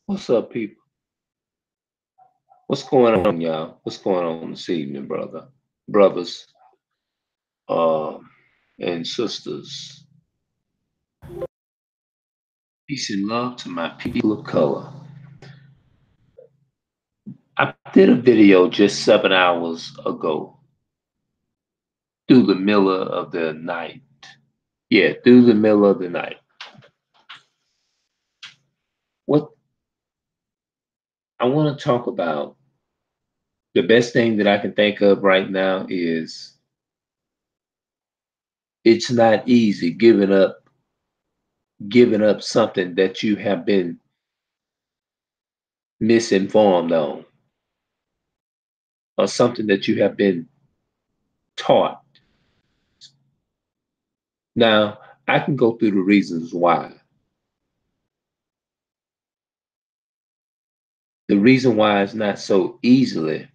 What's up, people? What's going on, y'all? What's going on this evening, brothers, um, and sisters? Peace and love to my people of color. I did a video just 7 hours ago through the middle of the night. Yeah, through the middle of the night. What I want to talk about, the best thing that I can think of right now is it's not easy giving up something that you have been misinformed on, or something that you have been taught. Now, I can go through the reasons why. The reason why it's not so easily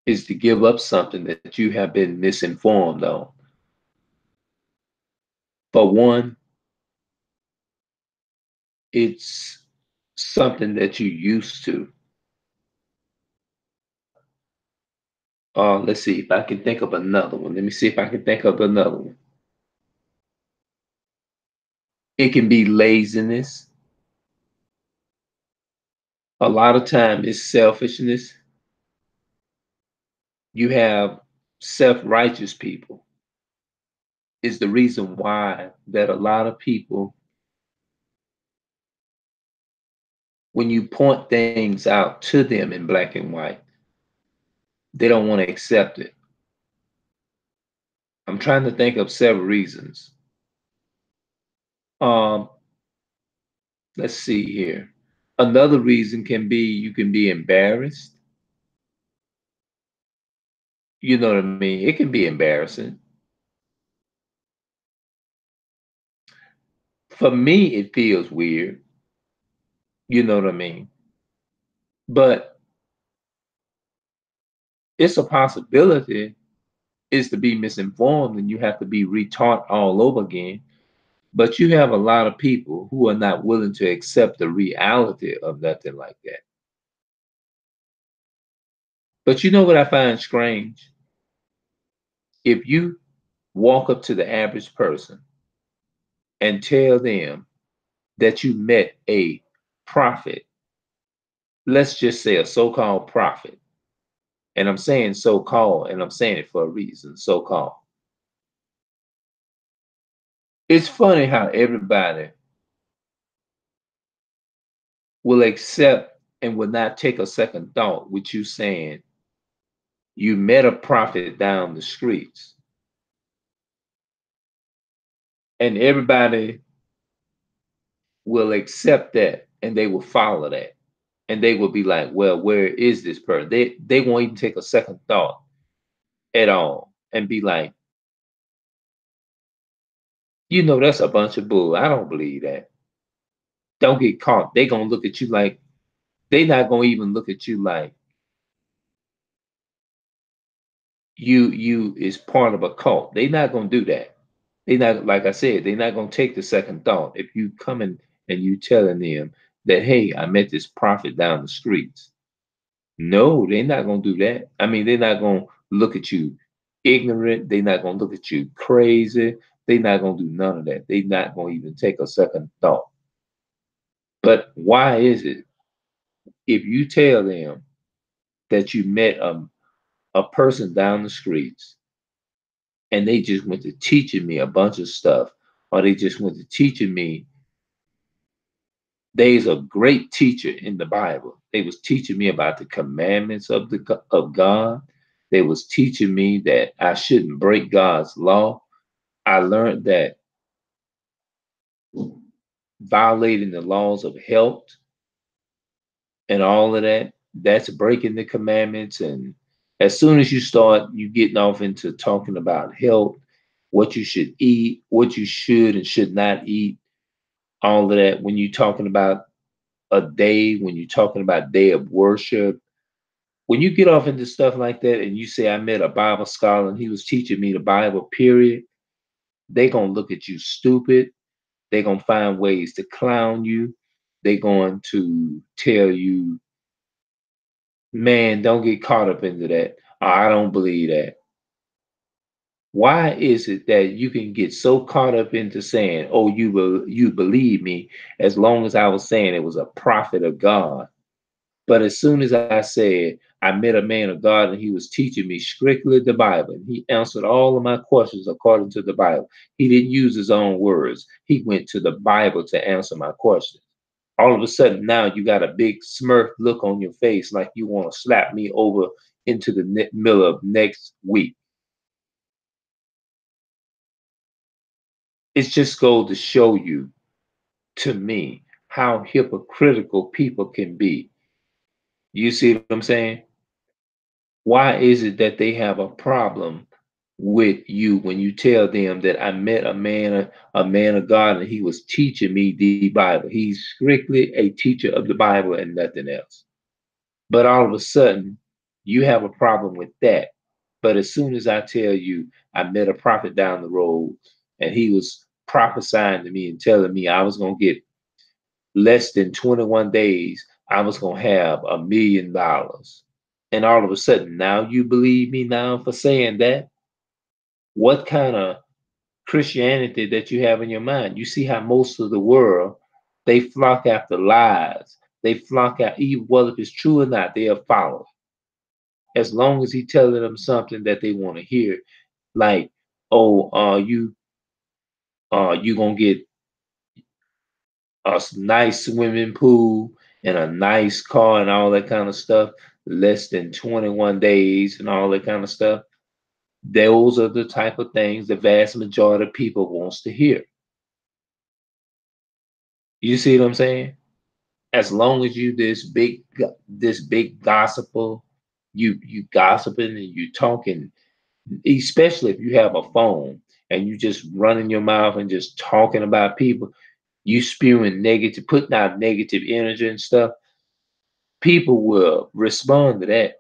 is to give up something that you have been misinformed on. For one, it's something that you used to. Let's see if I can think of another one. Let me see if I can think of another one. It can be laziness. A lot of time it's selfishness. You have self-righteous people. Is the reason why that a lot of people, when you point things out to them in black and white, they don't want to accept it. I'm trying to think of several reasons. Um, let's see here. Another reason can be you can be embarrassed. You know what I mean? It can be embarrassing. For me, it feels weird. You know what I mean? But it's a possibility is to be misinformed and you have to be retaught all over again. But you have a lot of people who are not willing to accept the reality of nothing like that. But you know what I find strange? If you walk up to the average person and tell them that you met a prophet, let's just say a so called prophet, and I'm saying so called, and I'm saying it for a reason, so called. It's funny how everybody will accept and will not take a second thought with you saying you met a prophet down the streets, and everybody will accept that and they will follow that. And they will be like, well, where is this person? They won't even take a second thought at all and be like, that's a bunch of bull. I don't believe that. Don't get caught. They gonna look at you like they not gonna even look at you like you is part of a cult. They not gonna do that. They not, like I said, they not gonna take the second thought if you coming and you telling them that, hey, I met this prophet down the streets. No, they're not gonna do that. I mean, they're not gonna look at you ignorant. They're not gonna look at you crazy. They're not gonna do none of that. They're not gonna even take a second thought. But why is it if you tell them that you met a person down the streets and they just went to teaching me a bunch of stuff, or they just went to teaching me, there's a great teacher in the Bible. They was teaching me about the commandments of God. They was teaching me that I shouldn't break God's law. I learned that violating the laws of health and all of that, that's breaking the commandments. And as soon as you start you getting off into talking about health, what you should eat, what you should and should not eat, all of that, when you're talking about a day, when you're talking about day of worship, when you get off into stuff like that and you say, I met a Bible scholar and he was teaching me the Bible, period, they gonna look at you stupid. They're gonna find ways to clown you. They're going to tell you, man, don't get caught up into that. I don't believe that. Why is it that you can get so caught up into saying, "Oh, you believe me," as long as I was saying it was a prophet of God? But as soon as I said I met a man of God and he was teaching me strictly the Bible, and he answered all of my questions according to the Bible. He didn't use his own words. He went to the Bible to answer my questions. All of a sudden, now you got a big smurf look on your face like you want to slap me over into the middle of next week. It's just go to show you, to me, how hypocritical people can be. You see what I'm saying? Why is it that they have a problem with you when you tell them that I met a man of God, and he was teaching me the Bible? He's strictly a teacher of the Bible and nothing else. But all of a sudden, you have a problem with that. But as soon as I tell you I met a prophet down the road and he was prophesying to me and telling me I was going to get less than 21 days, I was going to have $1 million. And all of a sudden, now you believe me now for saying that? What kind of Christianity that you have in your mind? You see how most of the world, they flock after lies. They flock out, even whether if it's true or not, they'll follow. As long as he telling them something that they want to hear, like, oh, you gonna get a nice swimming pool and a nice car and all that kind of stuff, less than 21 days and all that kind of stuff. Those are the type of things the vast majority of people wants to hear. You see what I'm saying? As long as you this big gossiper, you gossiping and you talking, especially if you have a phone and you just running your mouth and just talking about people, you spewing negative, putting out negative energy and stuff, people will respond to that.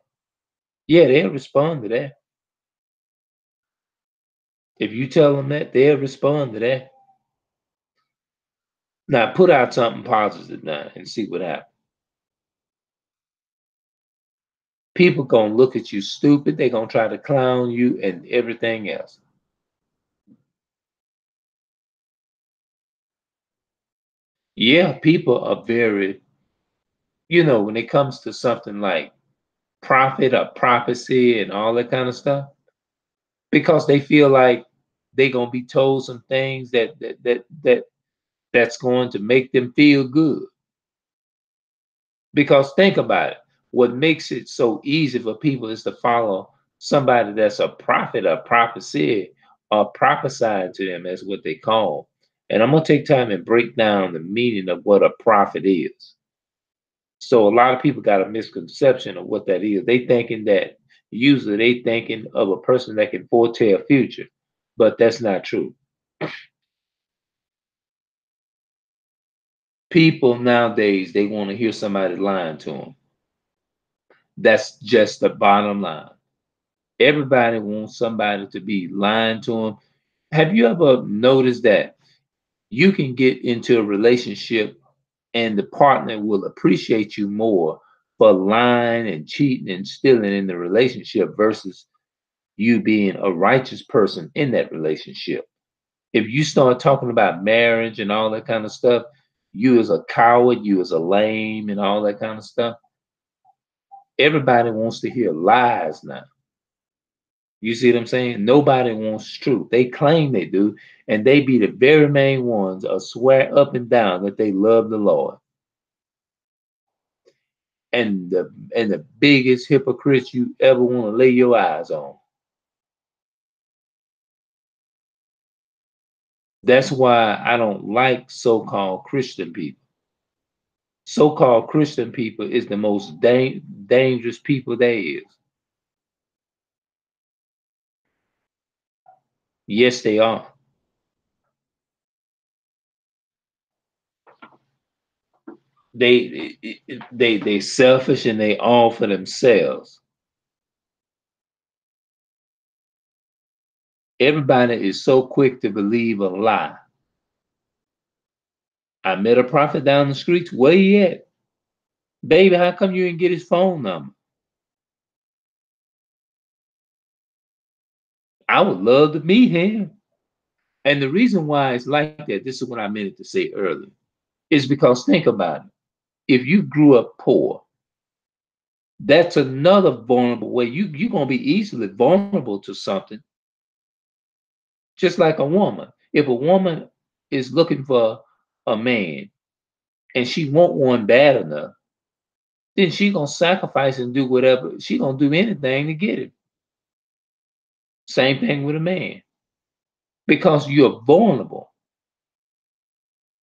Yeah, they'll respond to that. If you tell them that, they'll respond to that. Now put out something positive now and see what happens. People gonna look at you stupid. They gonna try to clown you and everything else. Yeah, people are very, when it comes to something like prophet or prophecy and all that kind of stuff, because they feel like they gonna be told some things that's going to make them feel good. Because think about it, what makes it so easy for people is to follow somebody that's a prophet or prophecy or prophesying to them, as what they call. And I'm gonna take time and break down the meaning of what a prophet is. So a lot of people got a misconception of what that is. They thinking that usually they thinking of a person that can foretell future, but that's not true. People nowadays, they want to hear somebody lying to them. That's just the bottom line. Everybody wants somebody to be lying to them. Have you ever noticed that you can get into a relationship and the partner will appreciate you more for lying and cheating and stealing in the relationship versus you being a righteous person in that relationship? If you start talking about marriage and all that kind of stuff, you as a coward, you as a lame, and all that kind of stuff, everybody wants to hear lies now. You see what I'm saying? Nobody wants truth. They claim they do, and they be the very main ones that swear up and down that they love the Lord. And the biggest hypocrites you ever want to lay your eyes on. That's why I don't like so-called Christian people. So-called Christian people is the most dangerous people there is. Yes, they are. They selfish and they all for themselves. Everybody is so quick to believe a lie. I met a prophet down the street. Where he at? Baby, how come you didn't get his phone number? I would love to meet him. And the reason why it's like that, this is what I meant to say earlier, is because think about it. If you grew up poor, that's another vulnerable way. You're gonna be easily vulnerable to something, just like a woman. If a woman is looking for a man and she want one bad enough, then she gonna sacrifice and do whatever. She gonna do anything to get it. Same thing with a man. Because you're vulnerable.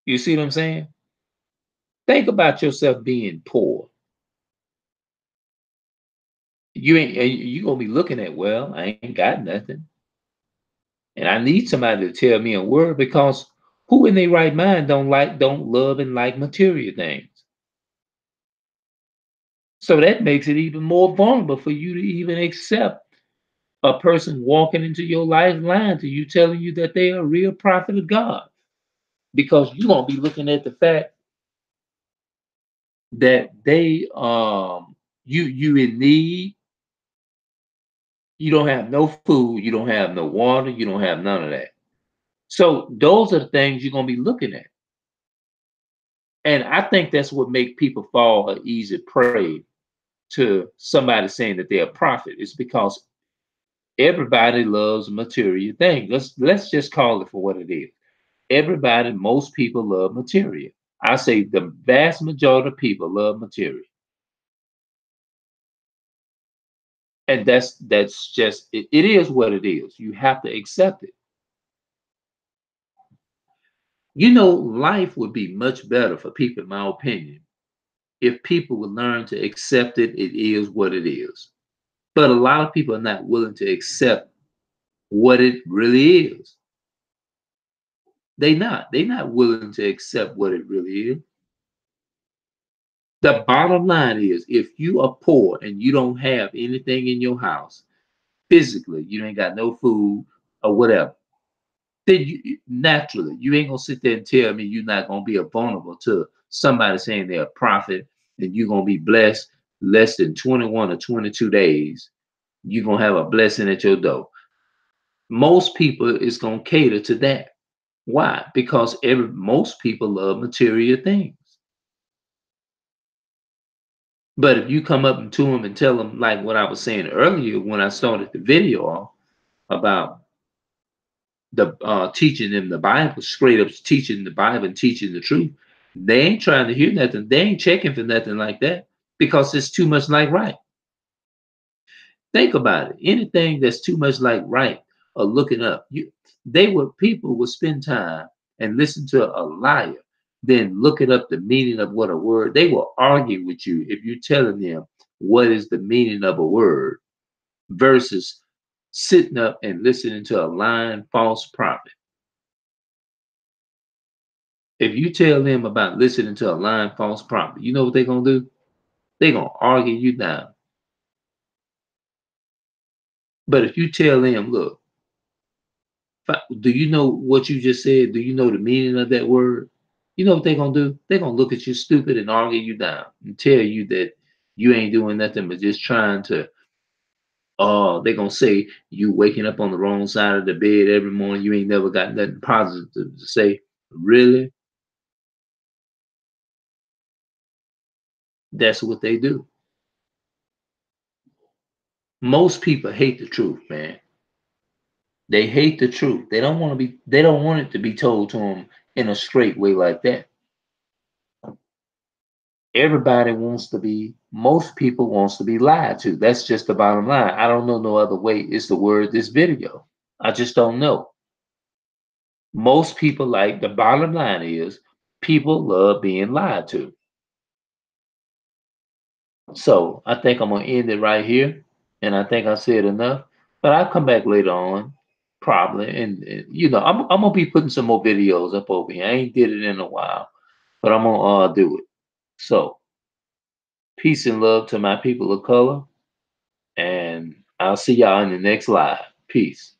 You see what I'm saying? Think about yourself being poor. You gonna be looking at, well, I ain't got nothing. And I need somebody to tell me a word because who in their right mind don't love and like material things. So that makes it even more vulnerable for you to even accept a person walking into your life lying to you, telling you that they are a real prophet of God. Because you're gonna be looking at the fact that they you in need, you don't have no food, you don't have no water, you don't have none of that. So those are the things you're gonna be looking at. And I think that's what make people fall an easy prey to somebody saying that they're a prophet. It's because everybody loves material things. Let's just call it for what it is. Everybody, most people love material. I say the vast majority of people love material. And that's just it is what it is. You have to accept it. You know, life would be much better for people, in my opinion, if people would learn to accept it. It is what it is. But a lot of people are not willing to accept what it really is. They're not willing to accept what it really is. The bottom line is if you are poor and you don't have anything in your house, physically, you ain't got no food or whatever, then naturally you ain't gonna sit there and tell me you're not gonna be a vulnerable to somebody saying they're a prophet and you're gonna be blessed less than 21 or 22 days. You're gonna have a blessing at your door. Most people is gonna cater to that. Why? Because most people love material things. But if you come up to them and tell them, like what I was saying earlier when I started the video off about the teaching them the Bible, straight up teaching the Bible and teaching the truth, they ain't trying to hear nothing. They ain't checking for nothing like that because it's too much like right. Think about it. Anything that's too much like right or looking up, people would spend time and listen to a liar, then looking up the meaning of what a word. They will argue with you if you're telling them what is the meaning of a word versus sitting up and listening to a lying false prophet. If you tell them about listening to a lying false prophet, you know what they're gonna do? They're gonna argue you down. But if you tell them, look, do you know what you just said? Do you know the meaning of that word? You know what they're gonna do? They're gonna look at you stupid and argue you down and tell you that you ain't doing nothing but just trying to. Oh, they're gonna say you waking up on the wrong side of the bed every morning. You ain't never got nothing positive to say. Really? That's what they do. Most people hate the truth, man. They hate the truth. They don't want to be. They don't want it to be told to them in a straight way like that. Everybody wants to be. Most people wants to be lied to. That's just the bottom line. I don't know no other way is to word this video. I just don't know. Most people like the bottom line is people love being lied to. So I think I'm gonna end it right here, and I think I said enough. But I'll come back later on, probably, and I'm gonna be putting some more videos up over here. I ain't did it in a while, but I'm gonna do it. So peace and love to my people of color, and I'll see y'all in the next live. Peace.